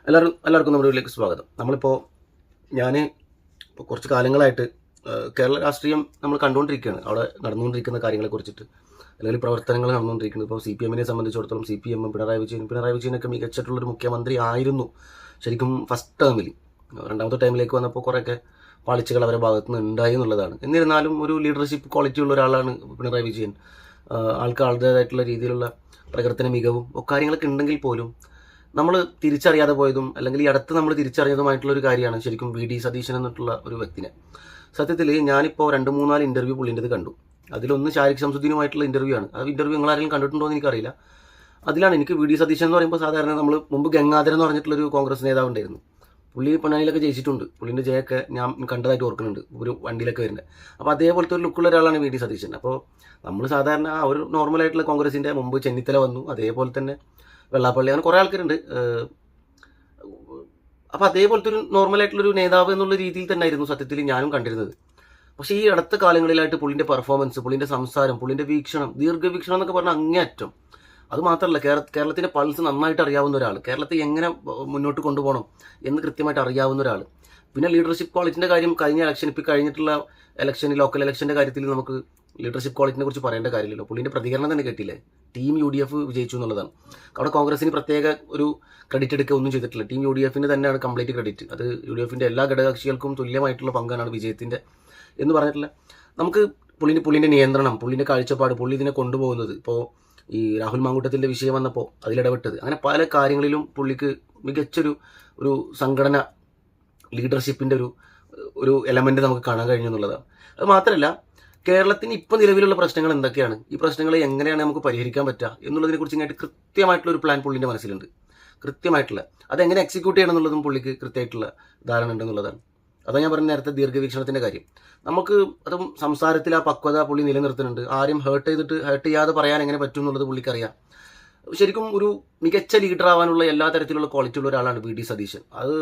എല്ലാവർക്കും നമ്മുടെ വീട്ടിലേക്ക് സ്വാഗതം. ഞാൻ കുറച്ച് കാലങ്ങളായിട്ട് കേരള രാഷ്ട്രീയം നമ്മൾ കണ്ടുകൊണ്ടിരിക്കുകയാണ്. അവിടെ നടന്നുകൊണ്ടിരിക്കുന്ന കാര്യങ്ങളെക്കുറിച്ചിട്ട് അല്ലെങ്കിൽ പ്രവർത്തനങ്ങൾ നടന്നുകൊണ്ടിരിക്കുന്നത്. ഇപ്പോൾ CPM-നെ സംബന്ധിച്ചിടത്തോളം CPM പിണറായി വിജയനൊക്കെ മികച്ചിട്ടുള്ളൊരു മുഖ്യമന്ത്രി ആയിരുന്നു ശരിക്കും ഫസ്റ്റ് ടേമിൽ. രണ്ടാമത്തെ ടൈമിലേക്ക് വന്നപ്പോൾ കുറേയൊക്കെ പാളിച്ചകൾ അവരുടെ ഭാഗത്തു നിന്ന് ഉണ്ടായി എന്നുള്ളതാണ്. എന്നിരുന്നാലും ഒരു ലീഡർഷിപ്പ് ക്വാളിറ്റി ഉള്ള ഒരാളാണ് പിണറായി വിജയൻ. ആൾക്ക് ആളുടേതായിട്ടുള്ള രീതിയിലുള്ള പ്രകടന മികവും കാര്യങ്ങളൊക്കെ ഉണ്ടെങ്കിൽ പോലും നമ്മൾ തിരിച്ചറിയാതെ പോയതും അല്ലെങ്കിൽ ഈ അടുത്ത് നമ്മൾ തിരിച്ചറിഞ്ഞതുമായിട്ടുള്ള ഒരു കാര്യമാണ് ശരിക്കും VD സതീശൻ എന്നിട്ടുള്ള ഒരു വ്യക്തിനെ. സത്യത്തിൽ ഞാനിപ്പോൾ 2-3 ഇൻ്റർവ്യൂ പുള്ളിൻ്റെത് കണ്ടു. അതിലൊന്ന് ഷാരിഖ് ശംസുദ്ദീനുമായിട്ടുള്ള ഇൻ്റർവ്യൂ ആണ്. ആ ഇൻ്റർവ്യൂ നിങ്ങൾ ആരെങ്കിലും കണ്ടിട്ടുണ്ടോ എന്ന് എനിക്കറിയില്ല. അതിലാണ് എനിക്ക് VD സതീശൻ എന്ന് പറയുമ്പോൾ സാധാരണ നമ്മൾ മുമ്പ് ഗംഗാധരൻ എന്ന് പറഞ്ഞിട്ടുള്ളൊരു കോൺഗ്രസ് നേതാവ് ഉണ്ടായിരുന്നു. പുള്ളി പൊന്നാനിയിലൊക്കെ ജയിച്ചിട്ടുണ്ട്. പുള്ളിൻ്റെ ജയൊക്കെ ഞാൻ കണ്ടതായിട്ട് ഓർക്കുന്നുണ്ട്, ഒരു വണ്ടിയിലൊക്കെ വരുന്നത്. അപ്പോൾ അതേപോലത്തെ ഒരു ലുക്കുള്ള ഒരാളാണ് VD സതീശൻ. അപ്പോൾ നമ്മൾ സാധാരണ ആ ഒരു നോർമലായിട്ടുള്ള കോൺഗ്രസിൻ്റെ മുമ്പ് ചെന്നിത്തല വന്നു, അതേപോലെ തന്നെ വെള്ളാപ്പള്ളി, അങ്ങനെ കുറേ ആൾക്കാരുണ്ട്. അപ്പോൾ അതേപോലത്തെ ഒരു നോർമലായിട്ടുള്ളൊരു നേതാവ് എന്നുള്ള രീതിയിൽ തന്നെ ആയിരുന്നു സത്യത്തിൽ ഞാനും കണ്ടിരുന്നത്. പക്ഷേ ഈ അടുത്ത കാലങ്ങളിലായിട്ട് പുള്ളിൻ്റെ പെർഫോമൻസ്, പുള്ളിൻ്റെ സംസാരം, പുള്ളിൻ്റെ വീക്ഷണം, ദീർഘവീക്ഷണം എന്നൊക്കെ പറഞ്ഞാൽ അങ്ങേയറ്റം. അത് മാത്രമല്ല, കേരളത്തിൻ്റെ പൾസ് നന്നായിട്ട് അറിയാവുന്ന ഒരാൾ, കേരളത്തെ എങ്ങനെ മുന്നോട്ട് കൊണ്ടുപോകണം എന്ന് കൃത്യമായിട്ട് അറിയാവുന്ന ഒരാൾ. പിന്നെ ലീഡർഷിപ്പ് ക്വാളിറ്റിൻ്റെ കാര്യം കഴിഞ്ഞ ഇലക്ഷൻ, ഇപ്പോൾ കഴിഞ്ഞിട്ടുള്ള ലോക്കൽ ഇലക്ഷൻ്റെ കാര്യത്തിൽ നമുക്ക് ലീഡർഷിപ്പ് ക്വാളിറ്റിനെ കുറിച്ച് പറയേണ്ട കാര്യമില്ലല്ലോ. പുള്ളിൻ്റെ പ്രതികരണം തന്നെ കേട്ടില്ലേ, ടീം UDF വിജയിച്ചു എന്നുള്ളതാണ്. അവിടെ കോൺഗ്രസിന് പ്രത്യേക ഒരു ക്രെഡിറ്റ് എടുക്കുക ഒന്നും ചെയ്തിട്ടില്ല. ടീം UDFിന് തന്നെയാണ് കംപ്ലീറ്റ് ക്രെഡിറ്റ്. അത് UDFിൻ്റെ എല്ലാ ഘടകകക്ഷികൾക്കും തുല്യമായിട്ടുള്ള പങ്കാണ് വിജയത്തിൻ്റെ എന്ന് പറഞ്ഞിട്ടില്ല. നമുക്ക് പുള്ളിൻ്റെ നിയന്ത്രണം, പുള്ളിൻ്റെ കാഴ്ചപ്പാട്, പുള്ളി ഇതിനെ കൊണ്ടുപോകുന്നത്, ഇപ്പോൾ ഈ രാഹുൽ മാങ്കൂട്ടത്തിൻ്റെ വിഷയം വന്നപ്പോൾ അതിലിടപെട്ടത്, അങ്ങനെ പല കാര്യങ്ങളിലും പുള്ളിക്ക് മികച്ചൊരു സംഘടന, ലീഡർഷിപ്പിൻ്റെ ഒരു എലമെൻ്റ് നമുക്ക് കാണാൻ കഴിഞ്ഞു എന്നുള്ളതാണ്. അത് മാത്രമല്ല, കേരളത്തിന് ഇപ്പോൾ നിലവിലുള്ള പ്രശ്നങ്ങൾ എന്തൊക്കെയാണ്, ഈ പ്രശ്നങ്ങളെ എങ്ങനെയാണ് നമുക്ക് പരിഹരിക്കാൻ പറ്റുക എന്നുള്ളതിനെ കുറിച്ച് കൃത്യമായിട്ടുള്ള ഒരു പ്ലാൻ പുള്ളിൻ്റെ മനസ്സിലുണ്ട്. കൃത്യമായിട്ടുള്ള അതെങ്ങനെ എക്സിക്യൂട്ട് ചെയ്യണം എന്നുള്ളതും പുള്ളിക്ക് കൃത്യമായിട്ടുള്ള ധാരണ ഉണ്ടെന്നുള്ളതാണ്. അതാണ് ഞാൻ പറഞ്ഞ നേരത്തെ ദീർഘവീക്ഷണത്തിൻ്റെ കാര്യം. നമുക്ക് അതും സംസാരത്തിൽ ആ പക്വത പുള്ളി നിലനിർത്തുന്നുണ്ട്. ആരും ഹേർട്ട് ചെയ്യാതെ പറയാൻ എങ്ങനെ പറ്റും എന്നുള്ളത് പുള്ളിക്കറിയാം. ശരിക്കും ഒരു മികച്ച ലീഡർ ആവാനുള്ള എല്ലാ തരത്തിലുള്ള ക്വാളിറ്റി ഉള്ള ഒരാളാണ് VD സതീശൻ. അത്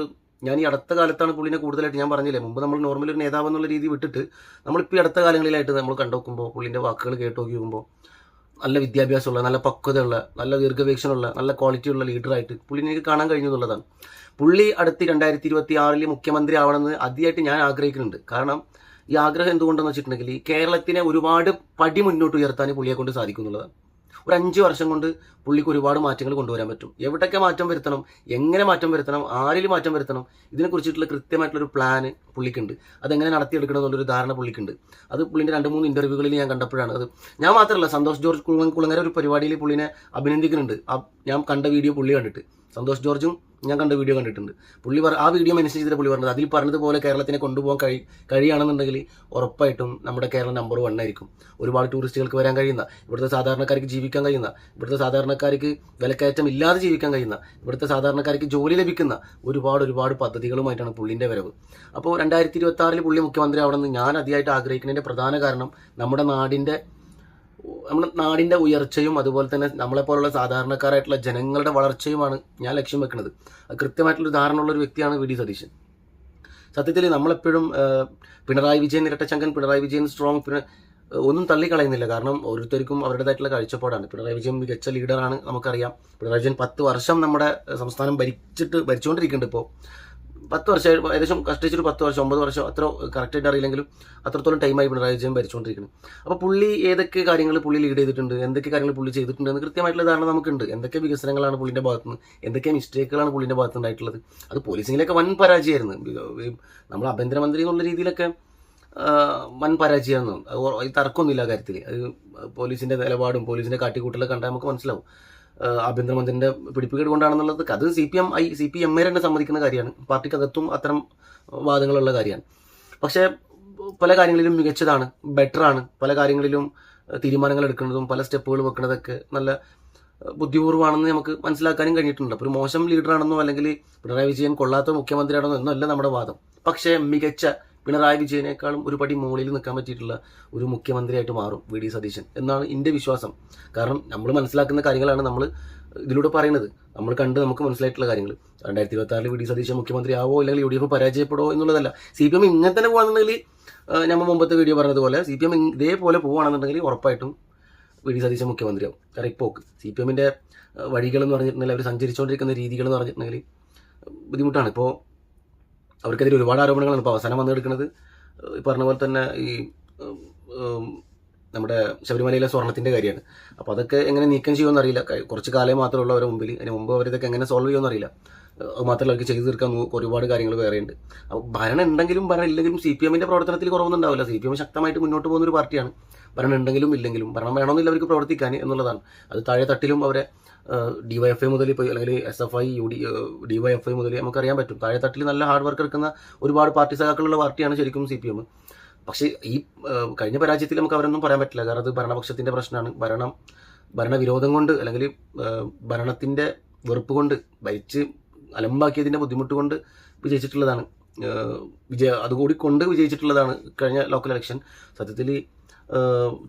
ഞാൻ ഈ അടുത്ത കാലത്താണ് പുള്ളിനെ കൂടുതലായിട്ട്, ഞാൻ പറഞ്ഞില്ലേ മുമ്പ് നമ്മൾ നോർമൽ ഒരു നേതാവ് എന്നുള്ള രീതി വിട്ടിട്ട് നമ്മളിപ്പോൾ ഈ അടുത്ത കാലങ്ങളിലായിട്ട് നമ്മൾ കണ്ടുനോക്കുമ്പോൾ, പുള്ളിൻ്റെ വാക്കുകൾ കേട്ട് നോക്കുമ്പോൾ നല്ല വിദ്യാഭ്യാസമുള്ള, നല്ല പക്വതയുള്ള, നല്ല ദീർഘവീക്ഷണമുള്ള, നല്ല ക്വാളിറ്റിയുള്ള ലീഡറായിട്ട് പുള്ളിനെ എനിക്ക് കാണാൻ കഴിഞ്ഞു എന്നുള്ളതാണ്. പുള്ളി അടുത്ത് 2026 മുഖ്യമന്ത്രി ആവണമെന്ന് ആദ്യമായിട്ട് ഞാൻ ആഗ്രഹിക്കുന്നുണ്ട്. കാരണം ഈ ആഗ്രഹം എന്തുകൊണ്ടെന്ന് വെച്ചിട്ടുണ്ടെങ്കിൽ കേരളത്തിനെ ഒരുപാട് പടി മുന്നോട്ട് ഉയർത്താൻ പുള്ളിയെ കൊണ്ട് സാധിക്കും എന്നുള്ളതാണ്. ഒരു 5 വർഷം കൊണ്ട് പുള്ളിക്ക് ഒരുപാട് മാറ്റങ്ങൾ കൊണ്ടുവരാൻ പറ്റും. എവിടെയൊക്കെ മാറ്റം വരുത്തണം, എങ്ങനെ മാറ്റം വരുത്തണം, ആരിൽ മാറ്റം വരുത്തണം, ഇതിനെക്കുറിച്ചിട്ടുള്ള കൃത്യമായിട്ടുള്ളൊരു പ്ലാന് പുള്ളിക്കുണ്ട്. അതെങ്ങനെ നടത്തിയെടുക്കണം എന്നുള്ളൊരു ധാരണ പുള്ളിക്കുണ്ട്. അത് പുള്ളിൻ്റെ 2-3 ഇൻ്റർവ്യൂകളിൽ ഞാൻ കണ്ടപ്പോഴാണ്. അത് ഞാൻ മാത്രമല്ല, സന്തോഷ് ജോർജ് കുളങ്ങര ഒരു പരിപാടിയിൽ പുള്ളിനെ അഭിനന്ദിക്കുന്നുണ്ട്. ഞാൻ കണ്ട വീഡിയോ പുള്ളി കണ്ടിട്ട്, സന്തോഷ് ജോർജും ഞാൻ കണ്ട വീഡിയോ കണ്ടിട്ടുണ്ട്. ആ വീഡിയോ മെൻഷൻ ചെയ്തിട്ട് പുള്ളി പറഞ്ഞത്, അതിൽ പറഞ്ഞതുപോലെ കേരളത്തിനെ കൊണ്ടുപോകാൻ കഴിയുകയാണെന്നുണ്ടെങ്കിൽ ഉറപ്പായിട്ടും നമ്മുടെ കേരളം നമ്പർ 1 ആയിരിക്കും. ഒരുപാട് ടൂറിസ്റ്റുകൾക്ക് വരാൻ കഴിയുന്ന, ഇവിടുത്തെ സാധാരണക്കാർക്ക് ജീവിക്കാൻ കഴിയുന്ന, ഇവിടുത്തെ സാധാരണക്കാർക്ക് വിലക്കയറ്റം ഇല്ലാതെ ജീവിക്കാൻ കഴിയുന്ന, ഇവിടുത്തെ സാധാരണക്കാർക്ക് ജോലി ലഭിക്കുന്ന ഒരുപാട് പദ്ധതികളുമായിട്ടാണ് പുള്ളിൻ്റെ വരവ്. അപ്പോൾ 2026 പുള്ളി മുഖ്യമന്ത്രി ആവണമെന്ന് ഞാൻ അതിയായിട്ട് ആഗ്രഹിക്കുന്നതിൻ്റെ പ്രധാന കാരണം നമ്മുടെ നാടിൻ്റെ ഉയർച്ചയും അതുപോലെ തന്നെ നമ്മളെപ്പോലുള്ള സാധാരണക്കാരായിട്ടുള്ള ജനങ്ങളുടെ വളർച്ചയുമാണ് ഞാൻ ലക്ഷ്യം വെക്കുന്നത്. അത് കൃത്യമായിട്ടുള്ളൊരു ധാരണയുള്ളൊരു വ്യക്തിയാണ് VD സതീശൻ. സത്യത്തിൽ നമ്മളെപ്പോഴും പിണറായി വിജയൻ ഇരട്ടച്ചങ്കൻ, പിണറായി വിജയൻ സ്ട്രോങ്, ഒന്നും തള്ളിക്കളയുന്നില്ല. കാരണം ഓരോരുത്തർക്കും അവരുടേതായിട്ടുള്ള കാഴ്ചപ്പാടാണ്. പിണറായി വിജയൻ മികച്ച ലീഡറാണ്, നമുക്കറിയാം. പിണറായി വിജയൻ 10 വർഷം നമ്മുടെ സംസ്ഥാനം ഭരിച്ചുകൊണ്ടിരിക്കുന്നുണ്ട്. ഇപ്പോൾ 10 വർഷം ഏകദേശം കഷ്ടിച്ചൊരു 10 വർഷം 9 വർഷം, അത്ര കറക്റ്റായിട്ട് അറിയില്ലെങ്കിലും അത്രത്തോളം ടൈമായി പിണറായി വിജയൻ ഭരിച്ചുകൊണ്ടിരിക്കുന്നത്. അപ്പോൾ പുള്ളി ഏതൊക്കെ കാര്യങ്ങൾ പുള്ളി ലീഡ് ചെയ്തിട്ടുണ്ട്, എന്തൊക്കെ കാര്യങ്ങൾ പുള്ളി ചെയ്തിട്ടുണ്ട് എന്ന് കൃത്യമായിട്ടുള്ള ധാരണ നമുക്കുണ്ട്. എന്തൊക്കെ വികസനങ്ങളാണ് പുള്ളിൻ്റെ ഭാഗത്തുനിന്ന്, എന്തൊക്കെ മിസ്റ്റേക്കുകളാണ് പുള്ളിൻ്റെ ഭാഗത്തുനിന്നുണ്ടായിട്ടുള്ളത്. അത് പോലീസിങ്ങിലൊക്കെ വൻ പരാജയമായിരുന്നു. നമ്മൾ ആഭ്യന്തരമന്ത്രി എന്നുള്ള രീതിയിലൊക്കെ വൻ പരാജയമായിരുന്നു. അത് തർക്കമൊന്നുമില്ല കാര്യത്തിൽ. അത് പോലീസിൻ്റെ നിലപാടും പോലീസിൻ്റെ കാട്ടിക്കൂട്ടലൊക്കെ കണ്ടാൽ നമുക്ക് മനസ്സിലാവും ആഭ്യന്തരമന്ത്രിൻ്റെ പിടിപ്പുകേട് കൊണ്ടാണെന്നുള്ളത്. അത് CPM തന്നെ സമ്മതിക്കുന്ന കാര്യമാണ്. പാർട്ടിക്കകത്തും അത്തരം വാദങ്ങളുള്ള കാര്യമാണ്. പക്ഷേ പല കാര്യങ്ങളിലും മികച്ചതാണ്, ബെറ്ററാണ്. പല കാര്യങ്ങളിലും തീരുമാനങ്ങൾ എടുക്കുന്നതും പല സ്റ്റെപ്പുകൾ വെക്കുന്നതൊക്കെ നല്ല ബുദ്ധിപൂർവ്വമാണെന്ന് നമുക്ക് മനസ്സിലാക്കാനും കഴിഞ്ഞിട്ടുണ്ട്. അപ്പോൾ ഒരു മോശം ലീഡറാണെന്നോ അല്ലെങ്കിൽ പിണറായി വിജയൻ കൊള്ളാത്ത മുഖ്യമന്ത്രിയാണെന്നോ എന്നല്ല നമ്മുടെ വാദം. പക്ഷേ മികച്ച പിണറായി വിജയനേക്കാളും ഒരു പടി മുകളിൽ നിൽക്കാൻ പറ്റിയിട്ടുള്ള ഒരു മുഖ്യമന്ത്രിയായിട്ട് മാറും VD സതീശൻ എന്നാണ് എൻ്റെ വിശ്വാസം. കാരണം നമ്മൾ മനസ്സിലാക്കുന്ന കാര്യങ്ങളാണ് നമ്മൾ ഇതിലൂടെ പറയുന്നത്. നമുക്ക് മനസ്സിലായിട്ടുള്ള കാര്യങ്ങൾ. 2026 VD സതീശൻ മുഖ്യമന്ത്രി ആവോ അല്ലെങ്കിൽ UDF പരാജയപ്പെടുമോ എന്നുള്ളതല്ല. CPM ഇങ്ങനെ തന്നെ പോകുകയാണെന്നുണ്ടെങ്കിൽ, നമ്മൾ മുമ്പത്തെ വീഡിയോ പറഞ്ഞതുപോലെ CPM ഇതേപോലെ പോവുകയാണെന്നുണ്ടെങ്കിൽ ഉറപ്പായിട്ടും VD സതീശൻ മുഖ്യമന്ത്രിയാവും. കാരണം ഇപ്പോൾ CPM-ൻ്റെ വഴികളെന്ന് പറഞ്ഞിട്ടുണ്ടെങ്കിൽ, അവർ സഞ്ചരിച്ചുകൊണ്ടിരിക്കുന്ന രീതികളെന്ന് പറഞ്ഞിട്ടുണ്ടെങ്കിൽ ബുദ്ധിമുട്ടാണ്. ഇപ്പോൾ അവർക്കെതിരെ ഒരുപാട് ആരോപണങ്ങളാണ് ഇപ്പോൾ അവസാനം വന്നെടുക്കുന്നത്. ഈ പറഞ്ഞ പോലെ തന്നെ ഈ നമ്മുടെ ശബരിമലയിലെ സ്വർണ്ണത്തിൻ്റെ കാര്യമാണ്. അപ്പോൾ അതൊക്കെ എങ്ങനെ നീക്കം ചെയ്യുമെന്ന് അറിയില്ല. കുറച്ച് കാലം മാത്രമേ ഉള്ളൂ അവരുടെ മുമ്പിൽ. അതിന് മുമ്പ് അവരിതൊക്കെ എങ്ങനെ സോൾവ് ചെയ്യുമെന്ന് അറിയില്ല. അത് മാത്രമല്ല അവർക്ക് ചെയ്തു തീർക്കാൻ ഒരുപാട് കാര്യങ്ങൾ വേറെയുണ്ട്. അപ്പോൾ ഭരണം ഉണ്ടെങ്കിലും ഭരണം ഇല്ലെങ്കിലും CPM-ന്റെ പ്രവർത്തനത്തിൽ കുറവൊന്നും ഉണ്ടാവില്ല. CPM ശക്തമായിട്ട് മുന്നോട്ട് പോകുന്ന ഒരു പാർട്ടിയാണ്. ഭരണം ഉണ്ടെങ്കിലും ഇല്ലെങ്കിലും ഭരണം വേണമെന്നില്ല അവർക്ക് പ്രവർത്തിക്കാൻ എന്നുള്ളതാണ്. അത് താഴെ തട്ടിലും അവരെ DYFI മുതൽ ഇപ്പോൾ അല്ലെങ്കിൽ SFI DYFI മുതൽ നമുക്കറിയാൻ പറ്റും. താഴെ തട്ടിൽ നല്ല ഹാർഡ് വർക്ക് എടുക്കുന്ന ഒരുപാട് പാർട്ടി സഖാക്കളുള്ള പാർട്ടിയാണ് ശരിക്കും CPM. പക്ഷേ ഈ കഴിഞ്ഞ പരാജയത്തിൽ നമുക്ക് അവരൊന്നും പറയാൻ പറ്റില്ല. കാരണം അത് ഭരണപക്ഷത്തിൻ്റെ പ്രശ്നമാണ്. ഭരണവിരോധം കൊണ്ട് അല്ലെങ്കിൽ ഭരണത്തിൻ്റെ വെറുപ്പ് കൊണ്ട് ഭരിച്ച് അലമ്പാക്കിയതിൻ്റെ ബുദ്ധിമുട്ട് കൊണ്ട് വിജയിച്ചിട്ടുള്ളതാണ്. അതുകൂടി കൊണ്ട് വിജയിച്ചിട്ടുള്ളതാണ് കഴിഞ്ഞ ലോക്കൽ ഇലക്ഷൻ. സത്യത്തിൽ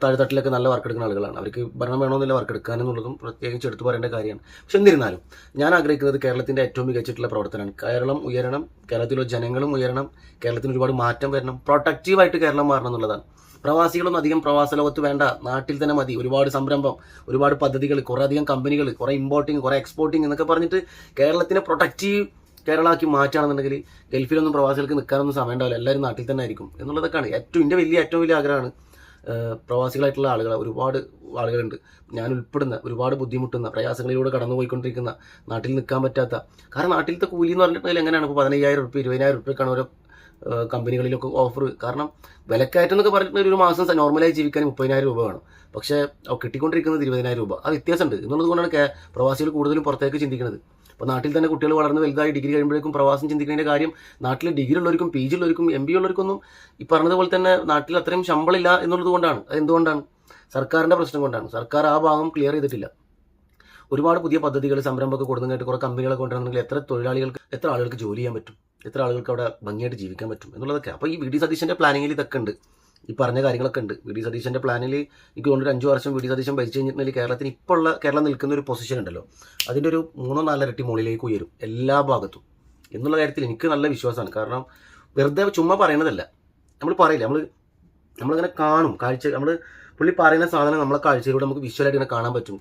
താഴെത്തട്ടിലൊക്കെ നല്ല വർക്ക് എടുക്കുന്ന ആളുകളാണ്. അവർക്ക് ഭരണം വേണമെന്നില്ല വർക്ക് എടുക്കാനെന്നുള്ളതും പ്രത്യേകിച്ച് എടുത്തു പറയേണ്ട കാര്യമാണ്. പക്ഷെ എന്നിരുന്നാലും ഞാൻ ആഗ്രഹിക്കുന്നത് കേരളത്തിൻ്റെ ഏറ്റവും മികച്ചിട്ടുള്ള പ്രവർത്തനമാണ്. കേരളം ഉയരണം, കേരളത്തിലെ ജനങ്ങളും ഉയരണം, കേരളത്തിന് ഒരുപാട് മാറ്റം വരണം, പ്രൊട്ടക്റ്റീവായിട്ട് കേരളം മാറണം എന്നുള്ളതാണ്. പ്രവാസികളൊന്നും അധികം പ്രവാസ ലോകത്ത് വേണ്ട, നാട്ടിൽ തന്നെ മതി. ഒരുപാട് സംരംഭം, ഒരുപാട് പദ്ധതികൾ, കുറേ അധികം കമ്പനികൾ, കുറേ ഇമ്പോർട്ടിങ്, കുറേ എക്സ്പോർട്ടിങ് എന്നൊക്കെ പറഞ്ഞിട്ട് കേരളത്തിനെ പ്രൊട്ടക്റ്റീവ് കേരളമാക്കി മാറ്റുകയാണെന്നുണ്ടെങ്കിൽ ഗൾഫിലൊന്നും പ്രവാസികൾക്ക് നിൽക്കാനൊന്നും സമയം ഉണ്ടാവില്ല. എല്ലാവരും നാട്ടിൽ തന്നെ ആയിരിക്കും എന്നുള്ളതൊക്കെയാണ് എൻ്റെ ഏറ്റവും വലിയ ആഗ്രഹമാണ്. പ്രവാസികളായിട്ടുള്ള ഒരുപാട് ആളുകളുണ്ട്, ഞാൻ ഉൾപ്പെടുന്ന, ഒരുപാട് ബുദ്ധിമുട്ടുന്ന, പ്രയാസങ്ങളിലൂടെ കടന്നുപോയിക്കൊണ്ടിരിക്കുന്ന, നാട്ടിൽ നിൽക്കാൻ പറ്റാത്ത. കാരണം നാട്ടിലത്തെ കൂലി എന്ന് പറഞ്ഞിട്ടുണ്ടെങ്കിൽ എങ്ങനെയാണ് ഇപ്പോൾ 15,000 രൂപ 20,000 രൂപയ്ക്കാണ് ഓരോ കമ്പനികളിലൊക്കെ ഓഫർ. കാരണം വിലക്കയറ്റം എന്നൊക്കെ പറഞ്ഞിട്ടുണ്ടെങ്കിൽ ഒരു മാസം നോർമലായി ജീവിക്കാൻ 30,000 രൂപ വേണം. പക്ഷേ കിട്ടിക്കൊണ്ടിരിക്കുന്നത് 20,000 രൂപ. ആ വ്യത്യാസമുണ്ട് എന്നുള്ളത് കൊണ്ടാണ് പ്രവാസികൾ കൂടുതലും പുറത്തേക്ക് ചിന്തിക്കുന്നത്. അപ്പോൾ നാട്ടിൽ തന്നെ കുട്ടികൾ വളർന്ന് വലുതായി ഡിഗ്രി കഴിയുമ്പോഴേക്കും പ്രവാസം ചിന്തിക്കുന്നതിൻ്റെ കാര്യം നാട്ടിൽ ഡിഗ്രി ഉള്ളവർക്കും PG ഉള്ളവർക്കും MB ഉള്ളവർക്കൊന്നും ഈ പറഞ്ഞതുപോലെ തന്നെ നാട്ടിൽ അത്രയും ശമ്പളമില്ല എന്നുള്ളത് കൊണ്ടാണ്. അതെന്തുകൊണ്ടാണ്? സർക്കാരിൻ്റെ പ്രശ്നം കൊണ്ടാണ്. സർക്കാർ ആ ഭാഗം ക്ലിയർ ചെയ്തിട്ടില്ല. ഒരുപാട് പുതിയ പദ്ധതികൾ, സംരംഭമൊക്കെ കൊടുക്കുന്നതായിട്ട് കുറേ കമ്പനികളെ കൊണ്ടുവരണമെങ്കിൽ എത്ര ആളുകൾക്ക് ജോലി ചെയ്യാൻ പറ്റും, എത്ര ആളുകൾക്ക് അവിടെ ഭംഗിയായിട്ട് ജീവിക്കാൻ പറ്റും എന്നുള്ളതൊക്കെ. അപ്പോൾ ഈ VD സതീശൻ്റെ പ്ലാനിങ്ങിൽ ഇതൊക്കെ ഉണ്ട്, ഈ പറഞ്ഞ കാര്യങ്ങളൊക്കെ ഉണ്ട്. VD സതീശൻ്റെ പ്ലാനിൽ എനിക്ക് തോന്നുന്നു 5 വർഷം VD സതീശൻ ഭരിച്ചു കഴിഞ്ഞിട്ടുണ്ടെങ്കിൽ കേരളം നിൽക്കുന്ന ഒരു പൊസിഷൻ ഉണ്ടല്ലോ, അതിൻ്റെ ഒരു 3-4 ഇരട്ടി മുകളിലേക്ക് ഉയരും എല്ലാ ഭാഗത്തും എന്നുള്ള കാര്യത്തിൽ എനിക്ക് നല്ല വിശ്വാസമാണ്. കാരണം വെറുതെ ചുമ്മാ പറയണതല്ല, നമ്മൾ പറയില്ല, നമ്മളിങ്ങനെ കാണും. പുള്ളി പറയുന്ന സാധനം നമ്മളെ കാഴ്ചയിലൂടെ നമുക്ക് വിഷ്വലായിട്ട് ഇങ്ങനെ കാണാൻ പറ്റും.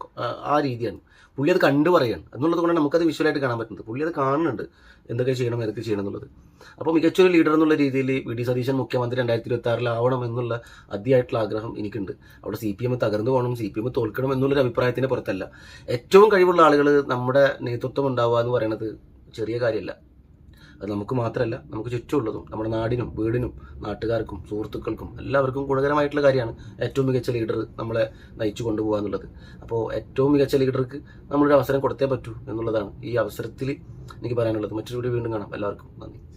ആ രീതിയാണ് പുള്ളി അത് കണ്ടു പറയുകയാണ് എന്നുള്ളത് കൊണ്ടാണ് നമുക്കത് വിഷ്വലായിട്ട് കാണാൻ പറ്റുന്നത്. പുള്ളി അത് കാണുന്നുണ്ട്, ഏതൊക്കെ ചെയ്യണം എന്നുള്ളത്. അപ്പോൾ മികച്ചൊരു ലീഡർ എന്നുള്ള രീതിയിൽ VD സതീശൻ മുഖ്യമന്ത്രി 2026 ആവണം എന്നുള്ള അതിയായിട്ടുള്ള ആഗ്രഹം എനിക്കുണ്ട്. അവിടെ CPM തകർന്നു പോകണം, CPM തോൽക്കണം എന്നുള്ളൊരു അഭിപ്രായത്തിന് പുറത്തല്ല. ഏറ്റവും കഴിവുള്ള ആളുകൾ നമ്മുടെ നേതൃത്വം ഉണ്ടാവുക എന്ന് പറയുന്നത് ചെറിയ കാര്യമല്ല. അത് നമുക്ക് മാത്രമല്ല, നമുക്ക് ചുറ്റുമുള്ളതും നമ്മുടെ നാടിനും വീടിനും നാട്ടുകാർക്കും സുഹൃത്തുക്കൾക്കും എല്ലാവർക്കും ഗുണകരമായിട്ടുള്ള കാര്യമാണ് ഏറ്റവും മികച്ച ലീഡർ നമ്മളെ നയിച്ചു കൊണ്ടുപോകുക എന്നുള്ളത്. അപ്പോൾ ഏറ്റവും മികച്ച ലീഡർക്ക് നമ്മളൊരു അവസരം കൊടുത്തേ പറ്റൂ എന്നുള്ളതാണ് ഈ അവസരത്തിൽ എനിക്ക് പറയാനുള്ളത്. മറ്റൊരു വീഡിയോ വീണ്ടും കാണാം. എല്ലാവർക്കും നന്ദി.